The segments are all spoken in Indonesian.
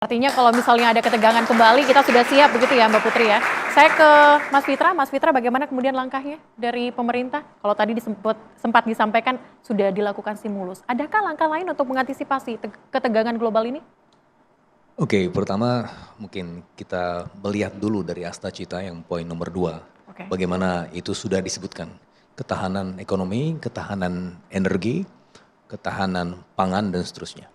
Artinya kalau misalnya ada ketegangan kembali kita sudah siap begitu ya Mbak Putri ya. Saya ke Mas Fitra bagaimana kemudian langkahnya dari pemerintah? Kalau tadi sempat disampaikan sudah dilakukan stimulus. Adakah langkah lain untuk mengantisipasi ketegangan global ini? Oke, pertama mungkin kita melihat dulu dari Asta Cita yang poin nomor 2. Oke. Bagaimana itu sudah disebutkan. Ketahanan ekonomi, ketahanan energi, ketahanan pangan dan seterusnya.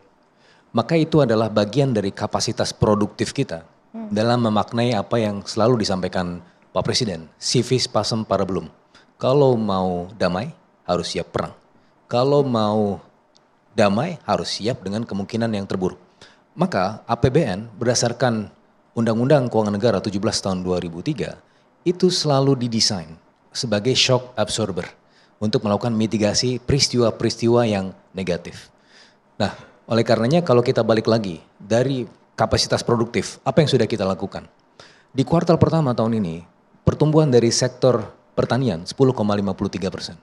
Maka itu adalah bagian dari kapasitas produktif kita dalam memaknai apa yang selalu disampaikan Pak Presiden. Si vis pacem para belum. Kalau mau damai harus siap perang. Kalau mau damai harus siap dengan kemungkinan yang terburuk. Maka APBN berdasarkan Undang-Undang Keuangan Negara 17 tahun 2003 itu selalu didesain sebagai shock absorber untuk melakukan mitigasi peristiwa-peristiwa yang negatif. Nah, oleh karenanya kalau kita balik lagi dari kapasitas produktif, apa yang sudah kita lakukan? Di kuartal pertama tahun ini, pertumbuhan dari sektor pertanian 10,53%.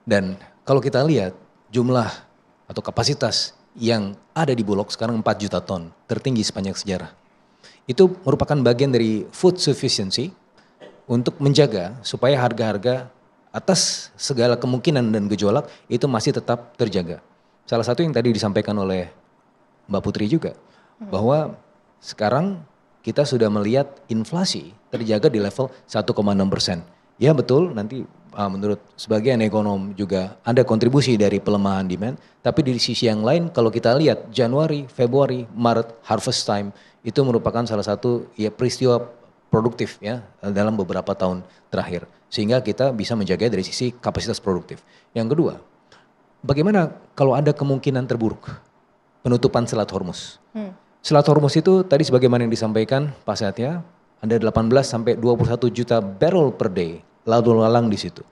Dan kalau kita lihat jumlah atau kapasitas yang ada di Bulog sekarang 4 juta ton, tertinggi sepanjang sejarah. Itu merupakan bagian dari food sufficiency untuk menjaga supaya harga-harga atas segala kemungkinan dan gejolak itu masih tetap terjaga. Salah satu yang tadi disampaikan oleh Mbak Putri juga, bahwa sekarang kita sudah melihat inflasi terjaga di level 1,6%. Ya betul, nanti menurut sebagian ekonom juga ada kontribusi dari pelemahan demand. Tapi di sisi yang lain kalau kita lihat Januari, Februari, Maret, harvest time itu merupakan salah satu ya peristiwa produktif ya dalam beberapa tahun terakhir. Sehingga kita bisa menjaga dari sisi kapasitas produktif. Yang kedua, bagaimana kalau ada kemungkinan terburuk? Penutupan Selat Hormuz. Selat Hormuz itu tadi sebagaimana yang disampaikan Pak Satya, ada 18 sampai 21 juta barrel per day lalu lalang di situ.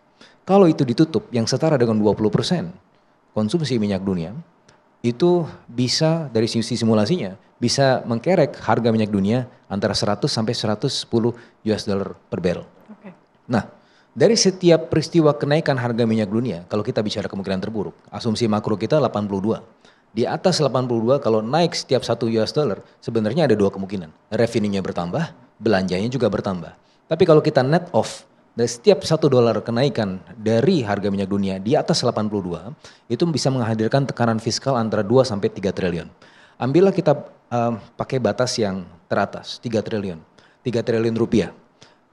Kalau itu ditutup yang setara dengan 20% konsumsi minyak dunia, itu bisa dari sisi simulasinya bisa mengkerek harga minyak dunia antara 100 sampai 110 US dollar per barrel. Oke. Nah, dari setiap peristiwa kenaikan harga minyak dunia, kalau kita bicara kemungkinan terburuk, asumsi makro kita 82. Di atas 82 kalau naik setiap 1 US dollar, sebenarnya ada dua kemungkinan. Revenue-nya bertambah, belanjanya juga bertambah. Tapi kalau kita net off, dari setiap 1 dolar kenaikan dari harga minyak dunia di atas 82, itu bisa menghadirkan tekanan fiskal antara 2 sampai 3 triliun. Ambillah kita pakai batas yang teratas, 3 triliun. 3 triliun rupiah.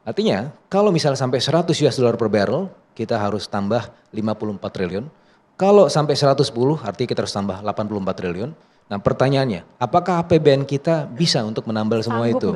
Artinya kalau misalnya sampai 100 US dollar per barrel, kita harus tambah 54 triliun. Kalau sampai 110 artinya kita harus tambah 84 triliun. Nah pertanyaannya, apakah APBN kita bisa untuk menambal semua itu?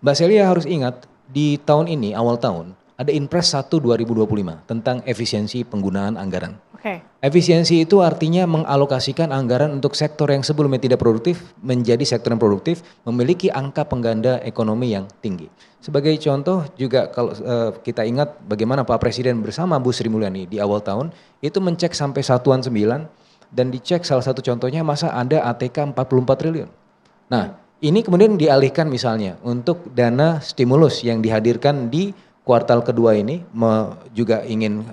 Mbak Celia harus ingat di tahun ini, awal tahun, ada Inpres 1 2025 tentang efisiensi penggunaan anggaran. Oke. Efisiensi itu artinya mengalokasikan anggaran untuk sektor yang sebelumnya tidak produktif menjadi sektor yang produktif, memiliki angka pengganda ekonomi yang tinggi. Sebagai contoh juga kalau kita ingat bagaimana Pak Presiden bersama Bu Sri Mulyani di awal tahun itu mencek sampai satuan 9 dan dicek salah satu contohnya masa ada ATK 44 triliun. Nah ini kemudian dialihkan misalnya untuk dana stimulus yang dihadirkan di kuartal kedua ini juga ingin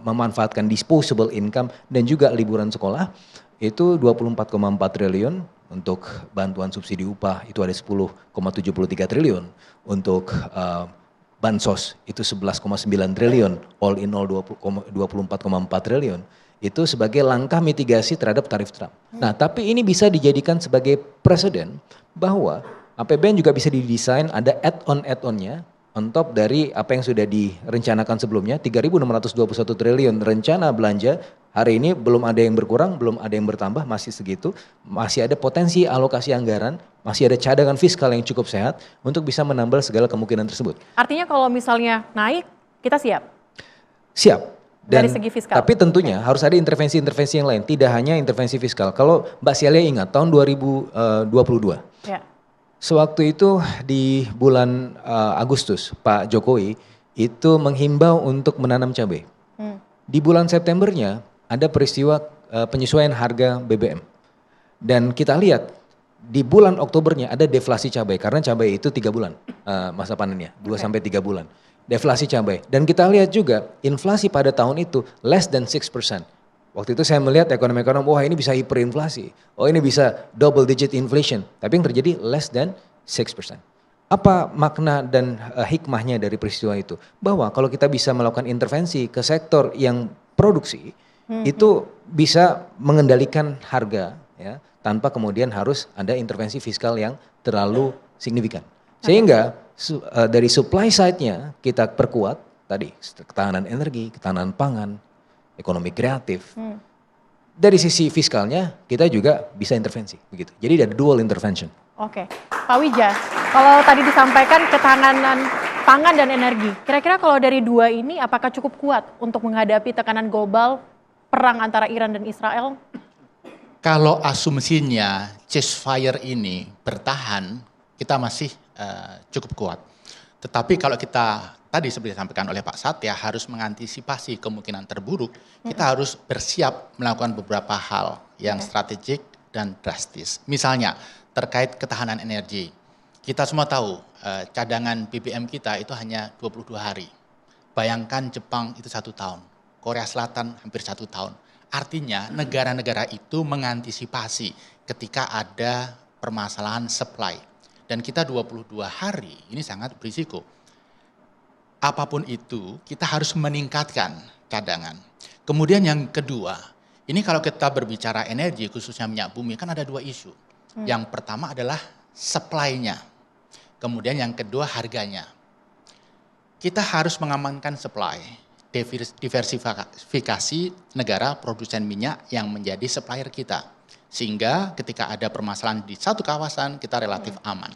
memanfaatkan disposable income dan juga liburan sekolah itu 24,4 triliun untuk bantuan subsidi upah itu ada 10,73 triliun untuk bansos itu 11,9 triliun all in all 24,4 triliun itu sebagai langkah mitigasi terhadap tarif Trump. Nah tapi ini bisa dijadikan sebagai presiden bahwa APBN juga bisa didesain ada add-onnya on top dari apa yang sudah direncanakan sebelumnya 3.621 triliun rencana belanja hari ini belum ada yang berkurang, belum ada yang bertambah, masih segitu, masih ada potensi alokasi anggaran, masih ada cadangan fiskal yang cukup sehat untuk bisa menambal segala kemungkinan tersebut. Artinya kalau misalnya naik, kita siap? Siap. Dan, dari segi fiskal? Tapi tentunya harus ada intervensi-intervensi yang lain, tidak hanya intervensi fiskal. Kalau Mbak Celia ingat tahun 2022, ya. Sewaktu itu di bulan Agustus Pak Jokowi itu menghimbau untuk menanam cabai. Di bulan Septembernya ada peristiwa penyesuaian harga BBM. Dan kita lihat di bulan Oktobernya ada deflasi cabai karena cabai itu 3 bulan masa panennya, 2 sampai 3 bulan. Deflasi cabai. Dan kita lihat juga inflasi pada tahun itu less than 6%. Waktu itu saya melihat ekonom-ekonom, wah ini bisa hiperinflasi, oh ini bisa double digit inflation, tapi yang terjadi less than 6%. Apa makna dan hikmahnya dari peristiwa itu? Bahwa kalau kita bisa melakukan intervensi ke sektor yang produksi, itu bisa mengendalikan harga ya, tanpa kemudian harus ada intervensi fiskal yang terlalu signifikan. Sehingga dari supply side-nya kita perkuat tadi, ketahanan energi, ketahanan pangan, ekonomi kreatif. Dari sisi fiskalnya kita juga bisa intervensi begitu. Jadi ada dual intervention. Oke, Pak Wija, kalau tadi disampaikan ketahanan pangan dan energi, kira-kira kalau dari dua ini apakah cukup kuat untuk menghadapi tekanan global perang antara Iran dan Israel? Kalau asumsinya ceasefire ini bertahan, kita masih cukup kuat. Tetapi kalau kita tadi seperti disampaikan oleh Pak Satya harus mengantisipasi kemungkinan terburuk, kita harus bersiap melakukan beberapa hal yang strategik dan drastis. Misalnya terkait ketahanan energi. Kita semua tahu cadangan BBM kita itu hanya 22 hari. Bayangkan Jepang itu 1 tahun, Korea Selatan hampir 1 tahun. Artinya negara-negara itu mengantisipasi ketika ada permasalahan supply. Dan kita 22 hari, ini sangat berisiko. Apapun itu, kita harus meningkatkan cadangan. Kemudian yang kedua, ini kalau kita berbicara energi, khususnya minyak bumi, kan ada 2 isu. Yang pertama adalah supply-nya. Kemudian yang kedua harganya. Kita harus mengamankan supply, diversifikasi negara produsen minyak yang menjadi supplier kita. Sehingga ketika ada permasalahan di satu kawasan, kita relatif aman.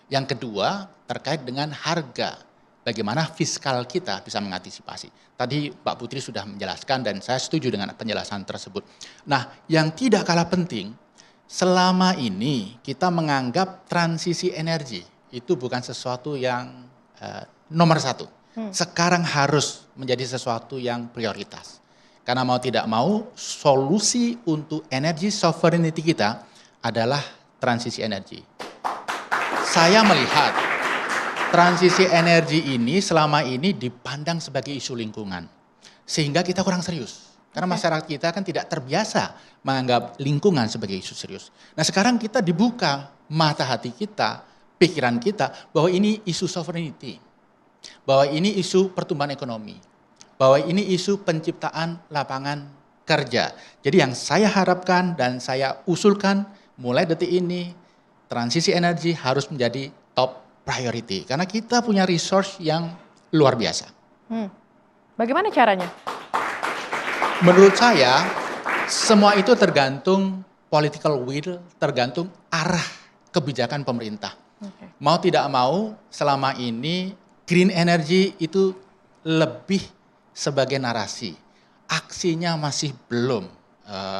Yang kedua, terkait dengan harga. Bagaimana fiskal kita bisa mengantisipasi. Tadi Mbak Putri sudah menjelaskan dan saya setuju dengan penjelasan tersebut. Nah, yang tidak kalah penting, selama ini kita menganggap transisi energi itu bukan sesuatu yang nomor 1. Sekarang harus menjadi sesuatu yang prioritas. Karena mau tidak mau, solusi untuk energy sovereignty kita adalah transisi energi. Saya melihat transisi energi ini selama ini dipandang sebagai isu lingkungan. Sehingga kita kurang serius. Karena masyarakat kita kan tidak terbiasa menganggap lingkungan sebagai isu serius. Nah sekarang kita dibuka mata hati kita, pikiran kita, bahwa ini isu sovereignty. Bahwa ini isu pertumbuhan ekonomi. Bahwa ini isu penciptaan lapangan kerja. Jadi yang saya harapkan dan saya usulkan mulai detik ini, transisi energi harus menjadi top priority. Karena kita punya resource yang luar biasa. Bagaimana caranya? Menurut saya, semua itu tergantung political will, tergantung arah kebijakan pemerintah. Mau tidak mau, selama ini green energy itu lebih sebagai narasi. Aksinya masih belum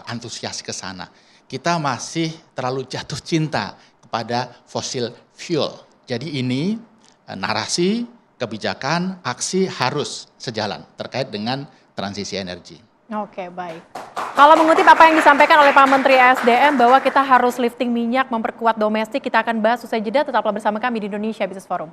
antusias ke sana. Kita masih terlalu jatuh cinta kepada fossil fuel. Jadi ini narasi, kebijakan, aksi harus sejalan terkait dengan transisi energi. Oke, baik. Kalau mengutip apa yang disampaikan oleh Pak Menteri SDM bahwa kita harus lifting minyak, memperkuat domestik, kita akan bahas usai jeda. Tetaplah bersama kami di Indonesia Business Forum.